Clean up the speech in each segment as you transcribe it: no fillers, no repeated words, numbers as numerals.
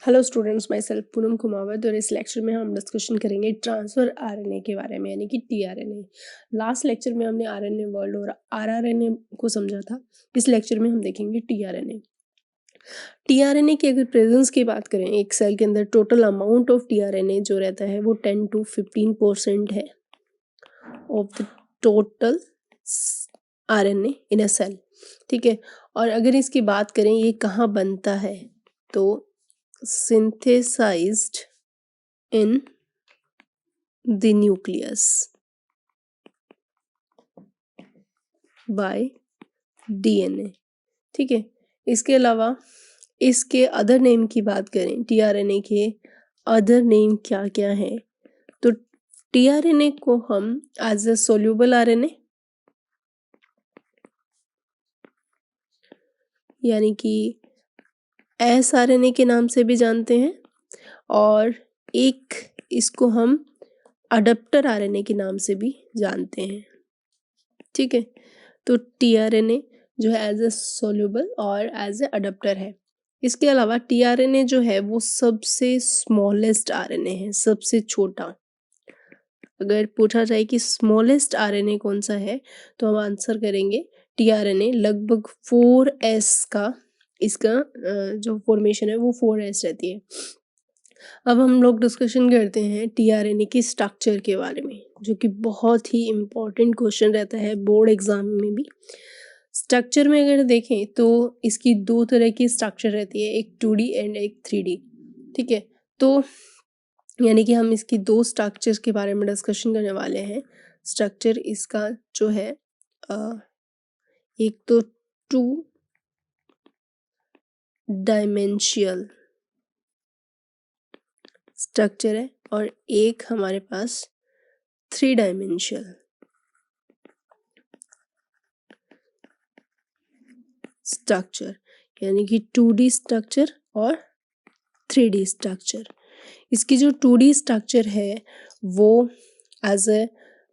Hello students, my self Poonam Kumawat और इस lecture में हम डिस्कशन करेंगे ट्रांसफर आरएनए के बारे में, यानी कि टीआरएनए। लास्ट लेक्चर में हमने आरएनए वर्ल्ड और आरआरएनए को समझा था। इस लेक्चर में हम देखेंगे टीआरएनए। टीआरएनए की अगर प्रेजेंस की बात करें, एक सेल के अंदर टोटल अमाउंट ऑफ टीआरएनए जो रहता है वो 10 to 15% है of the total RNA in a cell. ठीक है, और अगर इसकी बात करें ये कहाँ बनता है, तो synthesized in the nucleus by DNA। ठीक है, इसके अलावा इसके अदर नेम की बात करें, टीआरएनए के अदर नेम क्या क्या है, तो टीआरएनए को हम एज अ सोल्यूबल आरएनए यानी कि एसआरएनए के नाम से भी जानते हैं, और एक इसको हम अडप्टर आरएनए के नाम से भी जानते हैं। ठीक है, तो टीआरएनए जो है एज ए सोल्यूबल और एज ए अडप्टर है। इसके अलावा टीआरएनए जो है वो सबसे स्मॉलेस्ट आरएनए है, सबसे छोटा। अगर पूछा जाए कि स्मॉलेस्ट आरएनए कौन सा है, तो हम आंसर करेंगे टीआरएनए। लगभग 4s का इसका जो फॉर्मेशन है वो 4s रहती है। अब हम लोग डिस्कशन करते हैं टीआरएनए की स्ट्रक्चर के बारे में, जो कि बहुत ही इम्पोर्टेंट क्वेश्चन रहता है बोर्ड एग्जाम में भी। स्ट्रक्चर में अगर देखें तो इसकी दो तरह की स्ट्रक्चर रहती है, एक 2D एंड एक 3D। ठीक है, तो यानी कि हम इसकी दो स्ट्रक्चर्स के बारे में डिस्कशन करने वाले हैं। स्ट्रक्चर इसका जो है एक तो 2 डायमेंशियल स्ट्रक्चर है और एक हमारे पास 3 डायमेंशियल स्ट्रक्चर, यानी कि 2D स्ट्रक्चर और 3D स्ट्रक्चर। इसकी जो 2D स्ट्रक्चर है वो as a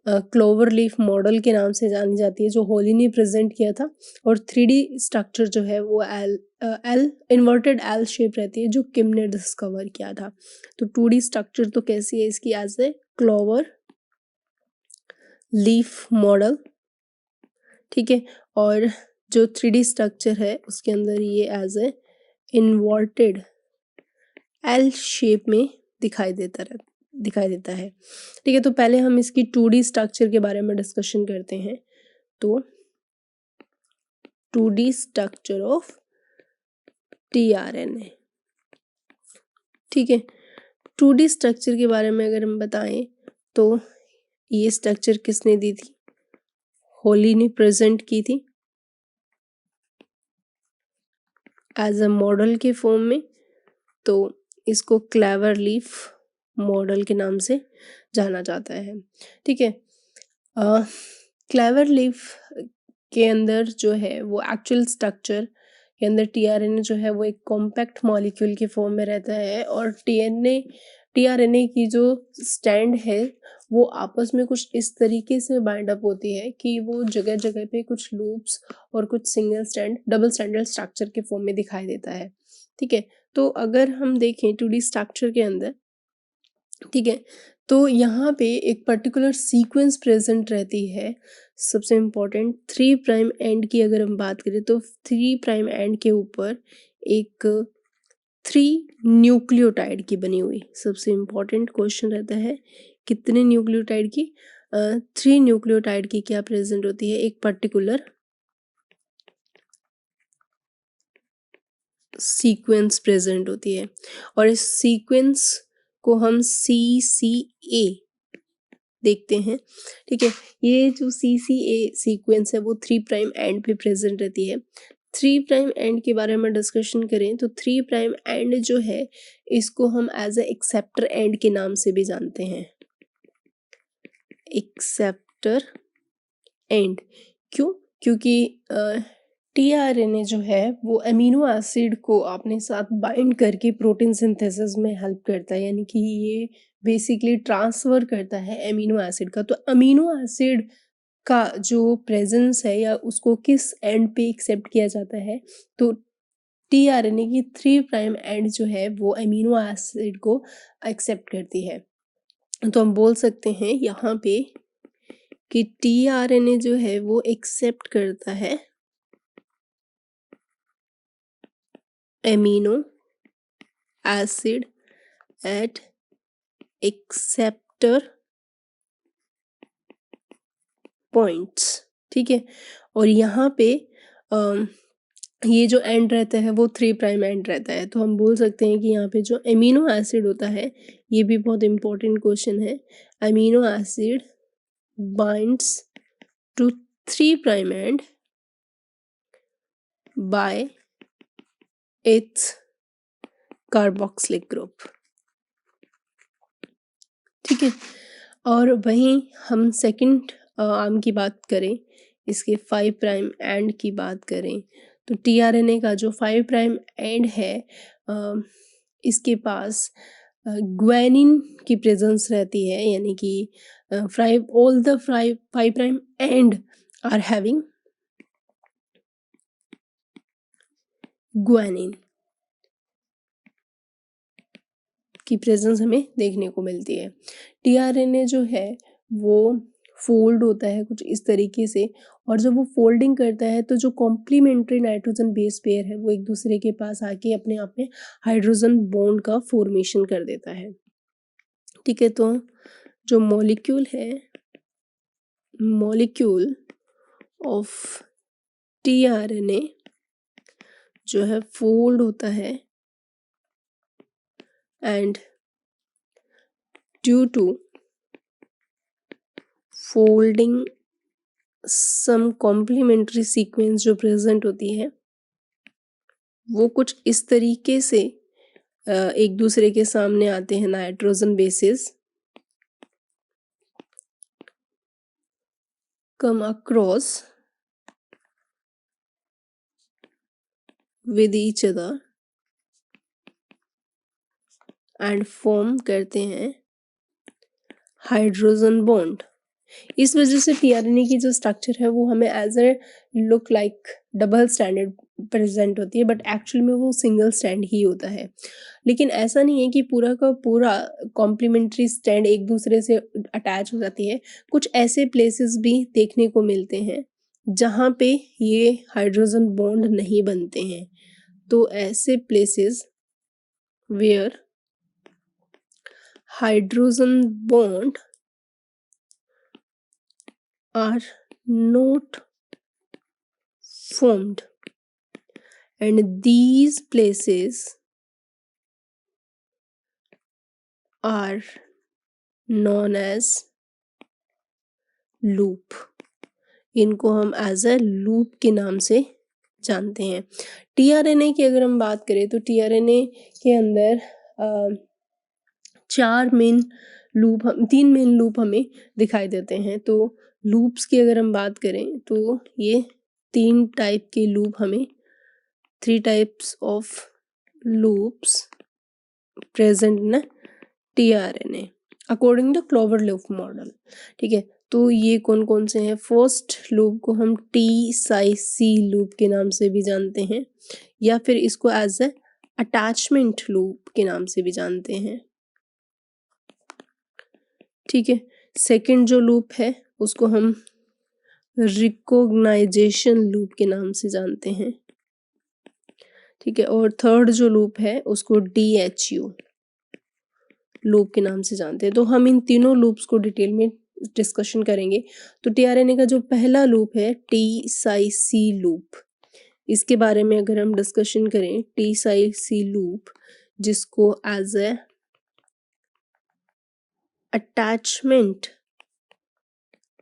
clover leaf model के नाम से जानी जाती है, जो हॉली ने प्रेजेंट किया था। और 3D स्ट्रक्चर जो है वो एल इन्वर्टेड एल शेप रहती है, जो किम ने डिस्कवर किया था। तो 2D स्ट्रक्चर तो कैसी है इसकी, as a clover leaf model. ठीक है, और जो 3D स्ट्रक्चर है उसके अंदर ये as a inverted L shape में दिखाई देता है। ठीक है, तो पहले हम इसकी 2D स्ट्रक्चर के बारे में डिस्कशन करते हैं। तो 2D स्ट्रक्चर ऑफ टीआरएनए। ठीक है, 2D स्ट्रक्चर के बारे में अगर हम बताएं तो ये स्ट्रक्चर किसने दी थी, हॉली ने प्रेजेंट की थी एज अ मॉडल के फॉर्म में। तो इसको क्लेवर लीफ मॉडल के नाम से जाना जाता है। ठीक है, क्लेवर लीफ के अंदर जो है वो एक्चुअल स्ट्रक्चर के अंदर टीआरएनए जो है वो एक कॉम्पैक्ट मॉलिक्यूल के फॉर्म में रहता है, और टीआरएनए की जो स्टैंड है वो आपस में कुछ इस तरीके से बाइंड अप होती है कि वो जगह जगह पे कुछ लूप्स और कुछ single stand double standard structure के फॉर्म में दिखाई देता है। ठीक है, तो अगर हम देखें 2D स्ट्रक्चर के अंदर, ठीक है, तो यहाँ पे एक पर्टिकुलर सीक्वेंस प्रेजेंट रहती है। सबसे इम्पोर्टेंट 3 प्राइम एंड की अगर हम बात करें तो 3 प्राइम एंड के ऊपर एक 3 न्यूक्लियोटाइड की बनी हुई, सबसे इम्पोर्टेंट क्वेश्चन रहता है कितने न्यूक्लियोटाइड की, 3 न्यूक्लियोटाइड की क्या प्रेजेंट होती है, एक पर्टिकुलर सीक्वेंस प्रेजेंट होती है, और इस सीक्वेंस को हम CCA देखते हैं। ठीक है, ये जो CCA सीक्वेंस है वो 3 प्राइम एंड पे प्रेजेंट रहती है। 3 प्राइम एंड के बारे में डिस्कशन करें तो 3 प्राइम एंड जो है इसको हम एज ए एक्सेप्टर एंड के नाम से भी जानते हैं। एक्सेप्टर एंड क्यों, क्योंकि टीआरएनए जो है वो अमीनो एसिड को अपने साथ बाइंड करके प्रोटीन सिंथेसिस में हेल्प करता है, यानी कि ये बेसिकली ट्रांसफर करता है अमीनो एसिड का। तो अमीनो एसिड का जो प्रेजेंस है या उसको किस एंड पे एक्सेप्ट किया जाता है, तो टीआरएनए की 3 प्राइम एंड जो है वो अमीनो एसिड को एक्सेप्ट करती है। तो हम बोल सकते हैं यहाँ पे कि टीआरएनए जो है वो एक्सेप्ट करता है amino acid at acceptor points, ठीक है। और यहाँ पे ये जो एंड रहता है वो 3 प्राइम एंड रहता है, तो हम बोल सकते हैं कि यहाँ पे जो अमीनो एसिड होता है, ये भी बहुत इंपॉर्टेंट क्वेश्चन है, amino acid binds to 3 prime end by its carboxylic group, ठीक है। और वहीं हम सेकंड आर्म की बात करें, इसके 5 प्राइम एंड की बात करें, तो टीआरएनए का जो 5 प्राइम एंड है इसके पास ग्वानिन की प्रेजेंस रहती है, यानी कि all the 5 prime end are having guanine की प्रेजेंस हमें देखने को मिलती है। टीआरएनए जो है वो फोल्ड होता है कुछ इस तरीके से, और जब वो फोल्डिंग करता है तो जो कॉम्प्लीमेंट्री नाइट्रोजन बेस पेयर है वो एक दूसरे के पास आके अपने आप में हाइड्रोजन बॉन्ड का फॉर्मेशन कर देता है, ठीक है। तो जो मॉलिक्यूल है, मॉलिक्यूल ऑफ टीआरएनए जो है फोल्ड होता है, and due to folding some complementary sequence जो प्रेजेंट होती है वो कुछ इस तरीके से एक दूसरे के सामने आते हैं, nitrogen bases come across with each other and form करते हैं हाइड्रोजन बॉन्ड। इस वजह से टीआरएनए की जो स्ट्रक्चर है वो हमें as a look like double standard present होती है, बट एक्चुअल में वो सिंगल स्टैंड ही होता है। लेकिन ऐसा नहीं है कि पूरा का पूरा कॉम्प्लीमेंट्री स्टैंड एक दूसरे से अटैच हो जाती है, कुछ ऐसे प्लेसेस भी देखने को मिलते हैं जहाँ पे ये हाइड्रोजन बॉन्ड नहीं बनते हैं। तो ऐसे places where hydrogen bond are not formed, and these places are known as loop। इनको हम एज अ लूप के नाम से जानते हैं। टीआरएनए की अगर हम बात करें तो टीआरएनए के अंदर तीन मेन लूप हमें दिखाई देते हैं। तो लूप्स की अगर हम बात करें तो ये 3 टाइप के लूप हमें 3 types of loops present in tRNA according to clover loop model, ठीक है। तो ये कौन कौन से हैं? फर्स्ट लूप को हम टी साई सी लूप के नाम से भी जानते हैं, या फिर इसको एज ए अटैचमेंट लूप के नाम से भी जानते हैं, ठीक है। सेकंड जो लूप है उसको हम रिकॉग्नाइजेशन लूप के नाम से जानते हैं, ठीक है। और थर्ड जो लूप है उसको डीएचयू लूप के नाम से जानते हैं। तो हम इन तीनों लूप्स को डिटेल में डिस्कशन करेंगे। तो टीआरएनए का जो पहला लूप है टी साई सी लूप, इसके बारे में अगर हम डिस्कशन करें, टी साई सी लूप जिसको एज ए अटैचमेंट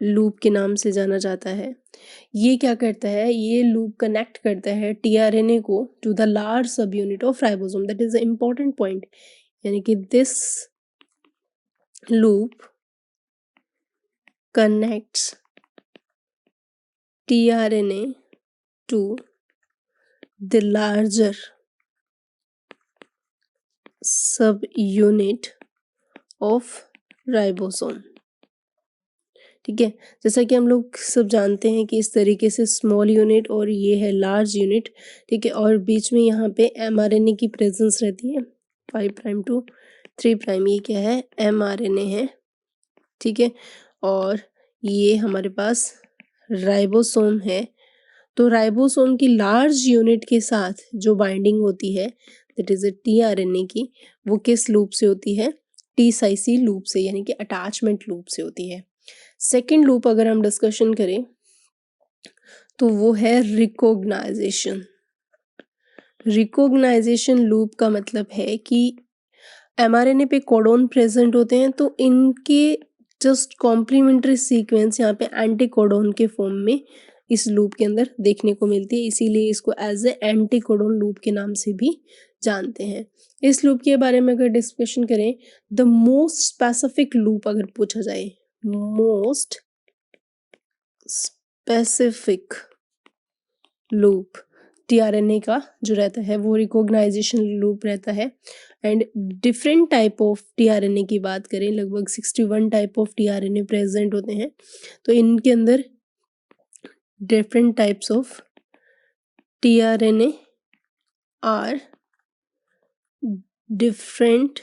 लूप के नाम से जाना जाता है। ये क्या करता है? ये लूप कनेक्ट करता है टीआरएनए को to the large sub unit of ribosome. That is the important point, यानी कि this loop connects tRNA to the larger subunit of ribosome, ठीक है। जैसा कि हम लोग सब जानते हैं कि इस तरीके से स्मॉल यूनिट और ये है लार्ज यूनिट, ठीक है, और बीच में यहाँ पे mRNA की प्रेजेंस रहती है 5 प्राइम टू 3 प्राइम, ये क्या है, mRNA है, ठीक है। और ये हमारे पास राइबोसोम है। तो राइबोसोम की लार्ज यूनिट के साथ जो बाइंडिंग होती है दैट इज tRNA की, वो किस लूप से होती है, टी-साइसी लूप से, यानी कि अटैचमेंट लूप से होती है। सेकेंड लूप अगर हम डिस्कशन करें तो वो है रिकॉग्नाइजेशन। रिकॉग्नाइजेशन लूप का मतलब है कि mRNA पे कोडोन प्रेजेंट होते हैं, तो इनके जस्ट कॉम्प्लीमेंट्री सीक्वेंस यहाँ पे एंटी कोडोन के फॉर्म में इस लूप के अंदर देखने को मिलती है, इसीलिए इसको as a anticodon loop के नाम से भी जानते हैं। इस लूप के बारे में अगर डिस्कशन करें, द मोस्ट स्पेसिफिक लूप अगर पूछा जाए, मोस्ट स्पेसिफिक लूप tRNA का जो रहता है वो रिकॉग्नाइजेशन लूप रहता है। And different type of tRNA की बात करें, लगभग 61 टाइप ऑफ tRNA प्रेजेंट होते हैं, तो इनके अंदर different types of tRNA are different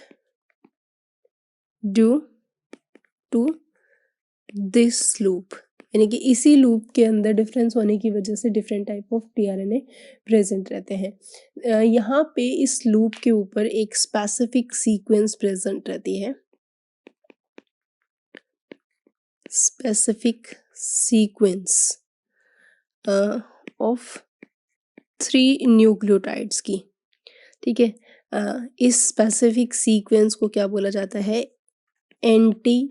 due to this loop, यानी कि इसी लूप के अंदर डिफरेंस होने की वजह से different type of tRNA present रहते हैं। यहाँ पे इस लूप के ऊपर एक स्पेसिफिक सीक्वेंस प्रेजेंट रहती है, स्पेसिफिक सीक्वेंस ऑफ 3 न्यूक्लियोटाइड्स की, ठीक है। इस स्पेसिफिक सीक्वेंस को क्या बोला जाता है, एंटी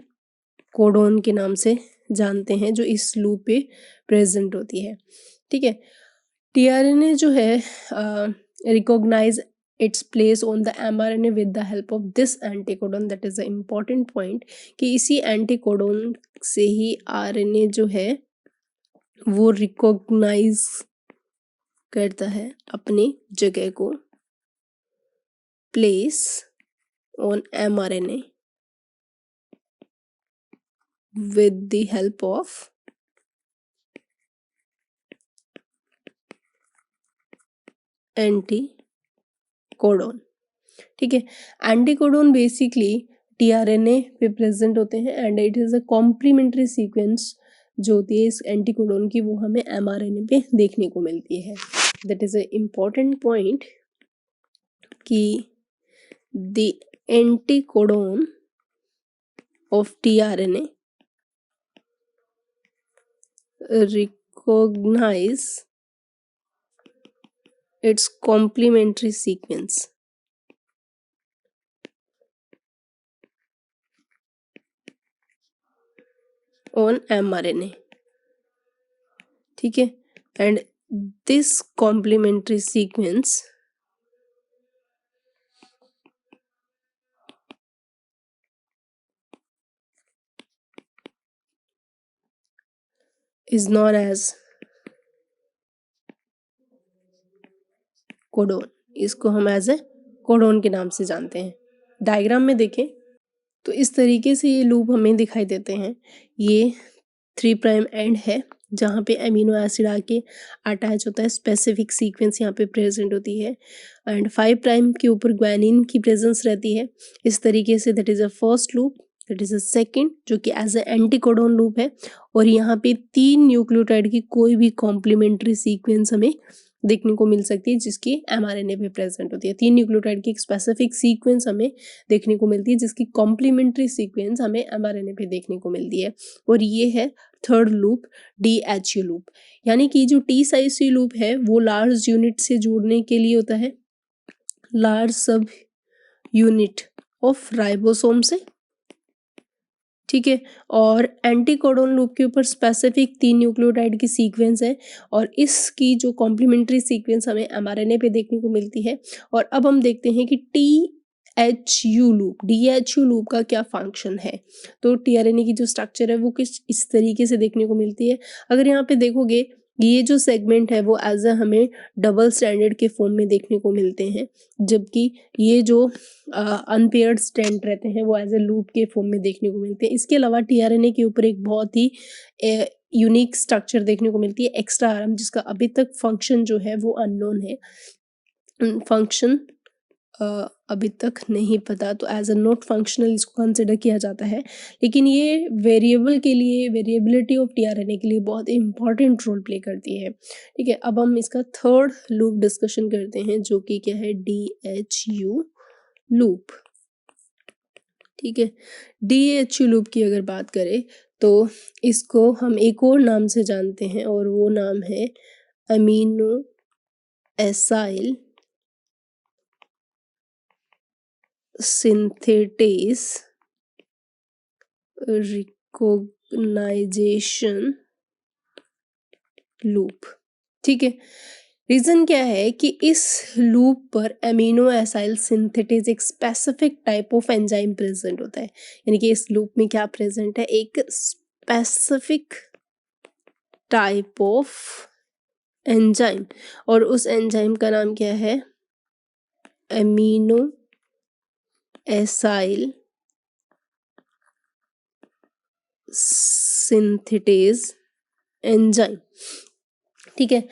कोडोन के नाम से जानते हैं, जो इस लूप पे प्रेजेंट होती है, ठीक है। tRNA जो है recognize its place on the mRNA with the help of this anticodon, that is the important point कि इसी एंटीकोडोन से ही RNA जो है वो रिकॉग्नाइज करता है अपनी जगह को, place on mRNA with the help of anticodon, ठीक है। एंटीकोडोन बेसिकली tRNA पे प्रेजेंट होते हैं and it is a complementary sequence जो होती है इस एंटीकोडोन की, वो हमें mRNA पे देखने को मिलती है। That is a important point कि the anticodon of tRNA recognize its complementary sequence on mRNA, ठीक है। and this complementary sequence is known as codon, इसको हम एज ए कोडोन के नाम से जानते हैं। डायग्राम में देखें तो इस तरीके से ये लूप हमें दिखाई देते हैं। ये 3 प्राइम एंड है जहाँ पे अमीनो एसिड आके अटैच होता है, स्पेसिफिक सीक्वेंस यहाँ पे प्रेजेंट होती है एंड 5 प्राइम के ऊपर ग्वानिन की प्रेजेंस रहती है। इस तरीके say that is a first loop, that is a second जो कि एज ए एंटीकोडोन लूप है, और यहाँ पे 3 न्यूक्लियोटाइड की कोई भी कॉम्प्लीमेंट्री सीक्वेंस हमें देखने को मिल सकती है जिसकी mRNA पे प्रेजेंट होती है। 3 न्यूक्लियोटाइड की एक स्पेसिफिक सीक्वेंस हमें देखने को मिलती है जिसकी कॉम्प्लीमेंट्री सीक्वेंस हमें mRNA पे देखने को मिलती है, और ये है थर्ड लूप DHU लूप, यानी कि जो T-साइसी लूप है वो लार्ज यूनिट से जोड़ने के लिए होता है, large sub unit of ribosome से, ठीक है। और एंटीकोडोन लूप के ऊपर स्पेसिफिक 3 न्यूक्लियोटाइड की सीक्वेंस है और इसकी जो कॉम्प्लीमेंट्री सीक्वेंस हमें mRNA पे देखने को मिलती है। और अब हम देखते हैं कि DHU लूप का क्या फंक्शन है। तो tRNA की जो स्ट्रक्चर है वो किस इस तरीके से देखने को मिलती है। अगर यहाँ पे देखोगे ये जो सेगमेंट है वो एज अ हमें डबल स्टैंडर्ड के फॉर्म में देखने को मिलते हैं, जबकि ये जो अनपेयर्ड स्ट्रैंड रहते हैं वो एज अ लूप के फॉर्म में देखने को मिलते हैं। इसके अलावा टीआरएनए के ऊपर एक बहुत ही यूनिक स्ट्रक्चर देखने को मिलती है, एक्स्ट्रा आर्म, जिसका अभी तक फंक्शन जो है वो अननोन है। फंक्शन अभी तक नहीं पता, तो एज अ नॉट फंक्शनल इसको कंसिडर किया जाता है, लेकिन ये वेरिएबल के लिए, वेरिएबिलिटी ऑफ टीआरएनए के लिए बहुत इंपॉर्टेंट रोल प्ले करती है। ठीक है, अब हम इसका थर्ड लूप डिस्कशन करते हैं, जो कि क्या है, DHU लूप। ठीक है, DHU लूप की अगर बात करें तो इसको हम एक और नाम से जानते हैं, और वो नाम है aminoacyl synthetase recognization loop. ठीक है, रीजन क्या है कि इस लूप पर अमीनो एसाइल सिंथेटेज एक specific type of enzyme present होता है। यानी कि इस लूप में क्या प्रेजेंट है, एक स्पेसिफिक टाइप ऑफ एंजाइम, और उस एंजाइम का नाम क्या है, अमीनो एसाइल सिंथेटेज एंजाइम। ठीक है,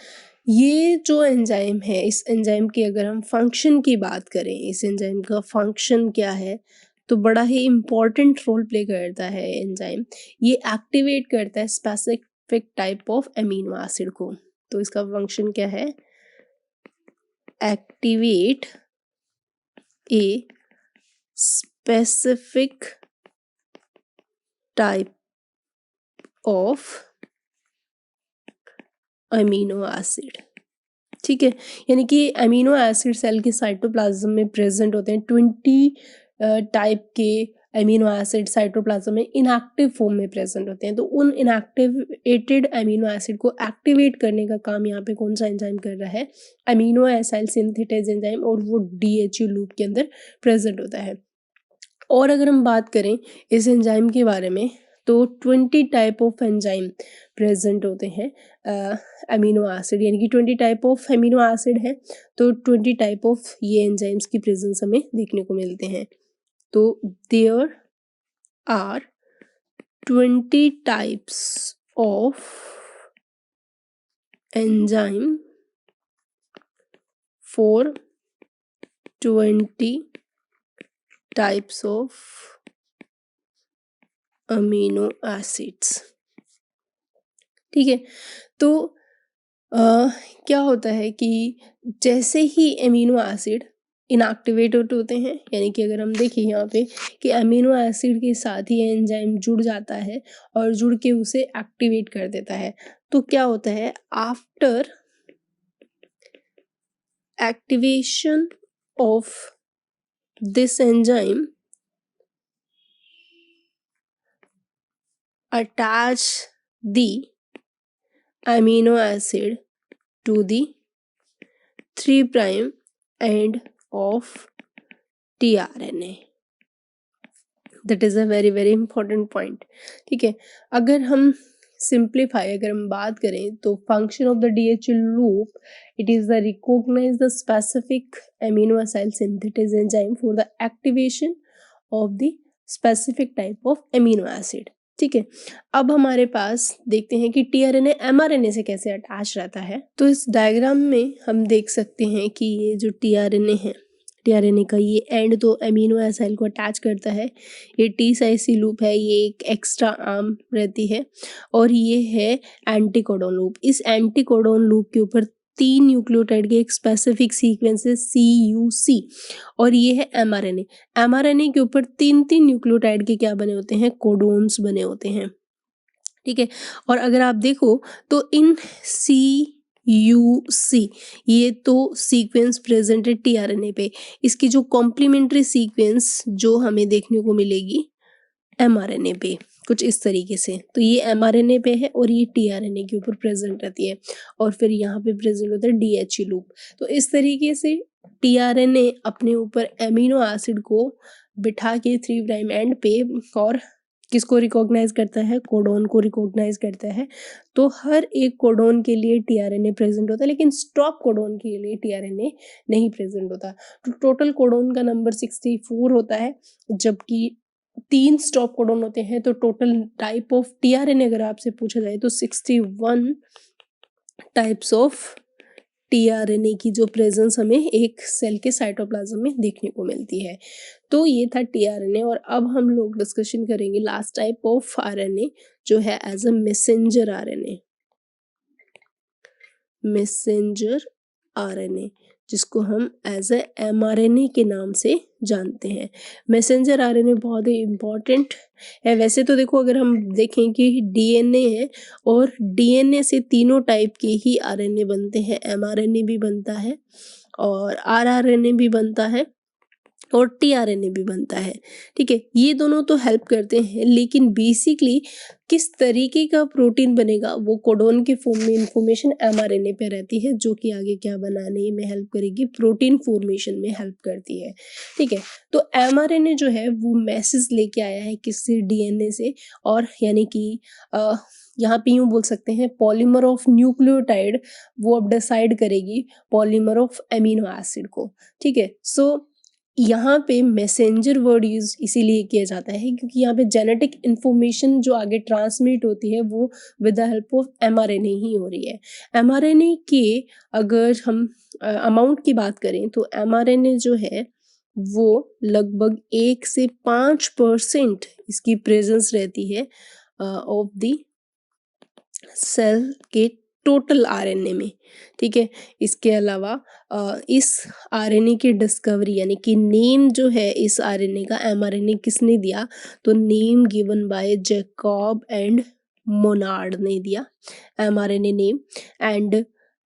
ये जो एंजाइम है, इस एंजाइम की अगर हम फंक्शन की बात करें, इस एंजाइम का फंक्शन क्या है, तो बड़ा ही इम्पॉर्टेंट रोल प्ले करता है एंजाइम। ये एक्टिवेट करता है specific type of amino acid को। तो इसका फंक्शन क्या है, activate a specific type of amino acid. ठीक है, यानी कि अमीनो एसिड सेल के साइटोप्लाज्म में प्रेजेंट होते हैं। 20 टाइप के अमीनो एसिड साइटोप्लाज्म में इनएक्टिव फॉर्म में प्रेजेंट होते हैं। तो उन इनएक्टिवेटेड अमीनो एसिड को एक्टिवेट करने का काम यहाँ पे कौन सा एंजाइम कर रहा है, अमीनो एसाइल सिंथेटेज एंजाइम, और वो DHU लूप के अंदर प्रेजेंट होता है। और अगर हम बात करें इस एंजाइम के बारे में, तो 20 टाइप ऑफ एंजाइम प्रेजेंट होते हैं अमीनो एसिड, यानी कि 20 टाइप ऑफ अमीनो एसिड है, तो 20 टाइप ऑफ ये एंजाइम्स की प्रेजेंस हमें देखने को मिलते हैं। तो there are 20 types of enzyme for 20 types of amino acids. ठीक है, तो क्या होता है कि जैसे ही अमीनो एसिड इनएक्टिवेट होते हैं, यानी कि अगर हम देखें यहाँ पे कि अमीनो एसिड के साथ ही एंजाइम जुड़ जाता है और जुड़ के उसे एक्टिवेट कर देता है, तो क्या होता है, after activation of this enzyme attach the amino acid to the 3' end of tRNA. That is a very very important point. ठीक है, अगर हम सिंप्लीफाई, अगर हम बात करें, तो function of the DHU loop, it is the recognize the specific aminoacyl synthetase enzyme for the activation of the specific type of amino acid. ठीक है, अब हमारे पास देखते हैं कि टीआरएनए एमआरएनए से कैसे अटैच रहता है। तो इस डायग्राम में हम देख सकते हैं कि ये जो टीआरएनए है, टीआरएनए का ये एंड तो अमीनो एसाइल को अटैच करता है। ये टी साइसी लूप है, ये एक एक्स्ट्रा आर्म रहती है, और ये है एंटीकोडोन लूप। इस एंटीकोडोन लूप के ऊपर 3 न्यूक्लियोटाइड के एक स्पेसिफिक सीक्वेंस है CUC, और ये है एमआरएनए। एमआरएनए के ऊपर 3 न्यूक्लियोटाइड के क्या बने होते हैं, कोडोन्स बने होते हैं। ठीक है, और अगर आप देखो तो इन CUC ये तो सीक्वेंस प्रेजेंट है टीआरएनए पे, इसकी जो कॉम्प्लीमेंट्री सीक्वेंस जो हमें देखने को मिलेगी एमआरएनए पे, कुछ इस तरीके से। तो ये एमआरएनए पे है और ये टीआरएनए के ऊपर प्रेजेंट रहती है, और फिर यहाँ पे प्रेजेंट होता है DHU लूप। तो इस तरीके से टीआरएनए अपने ऊपर एमिनो एसिड को बिठा के 3' एंड पे और किसको रिकॉग्नाइज करता है? कोडोन को रिकॉग्नाइज करता है। तो हर एक कोडोन के लिए टीआरएनए प्रेजेंट होता है, लेकिन स्टॉप कोडोन के लिए टीआरएनए नहीं प्रेजेंट होता। तो टोटल कोडोन का नंबर 64 होता है, जबकि 3 स्टॉप कोडोन होते हैं। तो टोटल टाइप ऑफ टीआरएनए अगर आपसे पूछा जाए तो 61 टाइप्स ऑफ टीआरएनए की जो प्रेजेंस हमें एक सेल के साइटोप्लाज्म में देखने को मिलती है। तो ये था टीआरएनए। और अब हम लोग डिस्कशन करेंगे लास्ट टाइप ऑफ आरएनए, जो है as a messenger RNA. Messenger RNA, जिसको हम एज ए एमआरएनए के नाम से जानते हैं। मैसेंजर आरएनए बहुत ही इम्पॉर्टेंट है। वैसे तो देखो, अगर हम देखें कि डीएनए है, और डीएनए से तीनों टाइप के ही आरएनए बनते हैं। एमआरएनए भी बनता है, और आरआरएनए भी बनता है, और टीआरएनए भी बनता है। ठीक है, ये दोनों तो हेल्प करते हैं, लेकिन बेसिकली किस तरीके का प्रोटीन बनेगा वो कोडोन के फॉर्म में इंफॉर्मेशन एमआरएनए पे रहती है, जो कि आगे क्या बनाने में हेल्प करेगी? प्रोटीन फॉर्मेशन में हेल्प करती है। ठीक है, तो एमआरएनए जो है वो मैसेज लेके आया है किससे? डीएनए से। और यानी कि यहाँ पे यूँ बोल सकते हैं, पॉलीमर ऑफ न्यूक्लियोटाइड वो अब डिसाइड करेगी पॉलीमर ऑफ एमिनो एसिड को। ठीक है, सो यहाँ पे मैसेंजर वर्ड यूज इसीलिए किया जाता है क्योंकि यहाँ पे जेनेटिक इंफॉर्मेशन जो आगे ट्रांसमिट होती है वो with the help of mRNA ही हो रही है। एमआरएनए के अगर हम अमाउंट की बात करें तो एमआरएनए जो है वो लगभग 1 से 5% इसकी प्रेजेंस रहती है ऑफ द सेल के टोटल आरएनए में। ठीक है, इसके अलावा इस आरएनए की डिस्कवरी यानी कि नेम जो है इस आरएनए का, एमआरएनए किसने दिया? तो name given by Jacob and Monod ने दिया mRNA name. And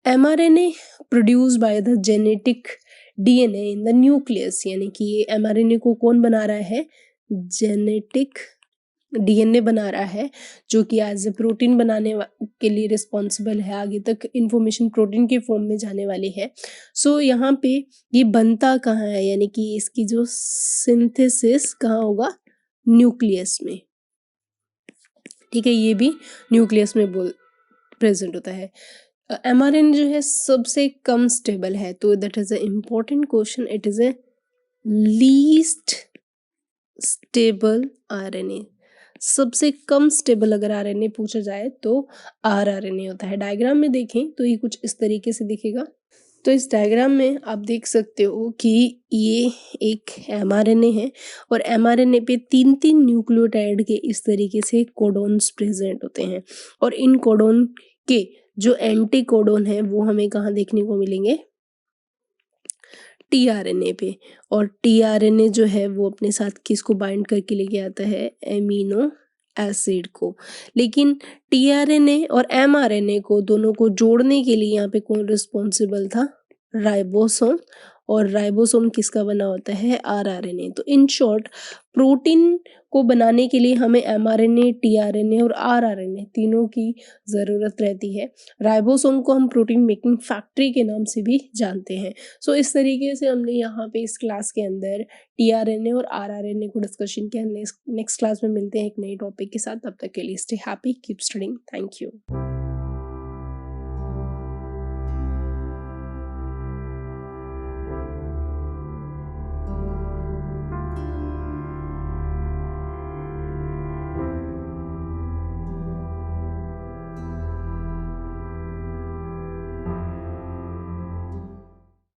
mRNA produce by the genetic DNA in the nucleus, यानी कि ये एमआरएनए को कौन बना रहा है? जेनेटिक डीएनए बना रहा है, जो कि एज ए प्रोटीन बनाने के लिए रिस्पॉन्सिबल है। आगे तक इंफॉर्मेशन प्रोटीन के फॉर्म में जाने वाली है। सो यहाँ पे ये बनता कहाँ है? यानी कि इसकी जो सिंथेसिस कहाँ होगा? न्यूक्लियस में। ठीक है, ये भी न्यूक्लियस में प्रेजेंट होता है। एमआरएनए जो है सबसे कम स्टेबल है, तो that is a important question. It is a least stable RNA. सबसे कम स्टेबल अगर आरएनए पूछा जाए तो आरआरएनए होता है। डायग्राम में देखें तो ये कुछ इस तरीके से दिखेगा। तो इस डायग्राम में आप देख सकते हो कि ये एक एमआरएनए है, और एमआरएनए पे 3-3 न्यूक्लियोटाइड के इस तरीके से कोडोन्स प्रेजेंट होते हैं। और इन कोडोन के जो एंटी कोडोन है वो हमें कहाँ देखने को मिलेंगे? टीआरएनए पे। और टीआरएनए जो है वो अपने साथ किसको बाइंड करके लेके आता है? एमिनो एसिड को। लेकिन टीआरएनए और एमआरएनए को दोनों को जोड़ने के लिए यहाँ पे कौन रिस्पॉन्सिबल था? राइबोसोम। और राइबोसोम किसका बना होता है? आरआरएनए। तो इन शॉर्ट प्रोटीन को बनाने के लिए हमें एमआरएनए, टीआरएनए और आरआरएनए तीनों की ज़रूरत रहती है। राइबोसोम को हम प्रोटीन मेकिंग फैक्ट्री के नाम से भी जानते हैं। सो इस तरीके से हमने यहाँ पे इस क्लास के अंदर टीआरएनए और आरआरएनए को डिस्कशन किया। नेक्स्ट क्लास में मिलते हैं एक नए टॉपिक के साथ। तब तक के लिए stay happy, keep studying. Thank you.